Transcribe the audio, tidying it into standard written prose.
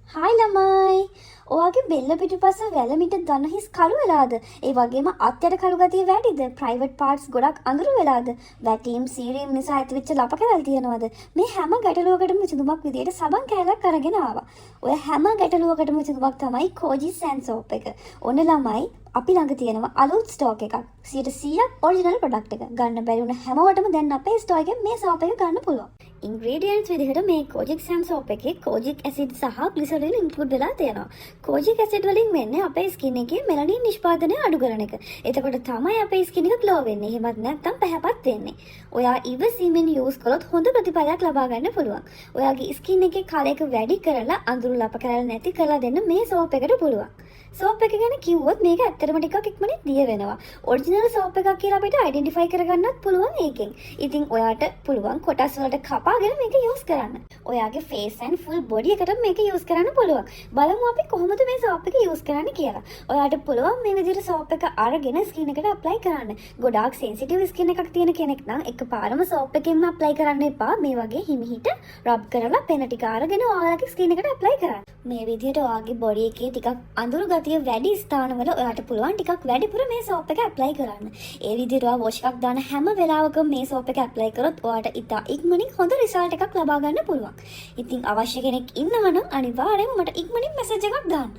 Hi ළමයි. ඔයාගේ බෙල්ල පිටුපස වැලමිට දන හිස් කළු වෙලාද? ඒ වගේම අත්යට කළු ගතිය වැඩිද? ප්‍රයිවට් පාර්ට්ස් ගොඩක් අඳුරු වෙලාද? වැටීම් සීරීම් නිසා ඇතිවෙච්ච ලප කැවල් තියෙනවද? මේ හැම ගැටලුවකටම විසඳුමක් විදියට සබන් කෑල්ලක් අරගෙන ආවා. ඔය හැම ගැටලුවකටම විසඳුමක් තමයි කෝජි සෑන් සෝප් එක. ඔන්න ළමයි අපි ළඟ තියෙනවා අලුත් ස්ටෝක් එකක්. 100% ඔරිජිනල් ප්‍රොඩක්ට් එක. ගන්න බැරි වුණ හැමෝටම දැන් අපේ ස්ටෝර් එකෙන් මේ සෝප් එක ගන්න පුළුවන්. ඉන්ග්‍රීඩියන්ට්ස් විදිහට මේ කෝජික් සෑන් සෝප් එකේ කෝජික් ඇසිඩ් සහ ග්ලිසරින් ඉන්ක්ලූඩ් වෙලා තියෙනවා. කෝජික් ඇසිඩ් වලින් වෙන්නේ අපේ ස්කින් එකේ මෙලනින් නිෂ්පාදනය අඩු කරන එක. එතකොට තමයි අපේ ස්කින් එක ග්ලෝ වෙන්නේ. එහෙමත් නැත්නම් පැහැපත් වෙන්නේ. ඔයා ඉවසීමෙන් යූස් කළොත් හොඳ ප්‍රතිඵලයක් ලබා ගන්න පුළුවන්. ඔයාගේ ස්කින් එකේ කලර් එක වැඩි කරලා අඳුරු ලප කැරල් නැති කරලා දෙන්න මේ සෝප් එකට පුළුවන්. සෝප් එක ගැන කිව්වොත් මේක ඇත්තටම ටිකක් ඉක්මනින් දිය වෙනවා. ඔරිජිනල් සෝප් එකක් කියලා අපිට අයිඩෙන්ටිෆයි කරගන්නත් පුළුවන් ඒකෙන්. ඉතින් ඔයාට පුළුවන් කොටස් වලට කපාගෙන මේක යූස් කරන්න. ඔයාගේ ෆේස් ඇන්ඩ් ෆුල් බොඩි එකට මේක යූස් කරන්න පුළුවන්. බලමු අපි කොහොමද මේ සෝප් එක යූස් කරන්න කියලා. ඔයාට පුළුවන් මේ විදිහට සෝප් එක අරගෙන ස්කින් එකට ඇප්ලයි කරන්න. ගොඩාක් සෙන්සිටිව් ස්කින් එකක් තියෙන කෙනෙක් නම් එකපාරම සෝප් එකෙන්ම ඇප්ලයි කරන්න එපා. මේ වගේ හිමිහිට රබ් කරලා පෙන ටික අරගෙන ඔයාගේ ස්කින් එකට ඇප්ලයි කරන්න. මේ විදිහට ඔයාගේ බොඩි එකේ ටිකක් අඳුරු ගතිය වැඩි ස්ථානවල ඔයාට පුළුවන් ටිකක් වැඩිපුර මේ සෝප් එක ඇප්ලයි කරන්න. ඒ විදිහට ඔයා වොෂ් එකක් දාන හැම වෙලාවකම මේ සෝප් එක ඇප්ලයි කරොත් ඔයාට ඉතා ඉක්මනින් හොඳ රිසල්ට් එකක් ලබා ගන්න පුළුවන්. ඉතින් අවශ්‍ය කෙනෙක් ඉන්නවනම් අනිවාර්යයෙන්ම මට ඉක්මනින් මැසේජ් එකක් දාන්න.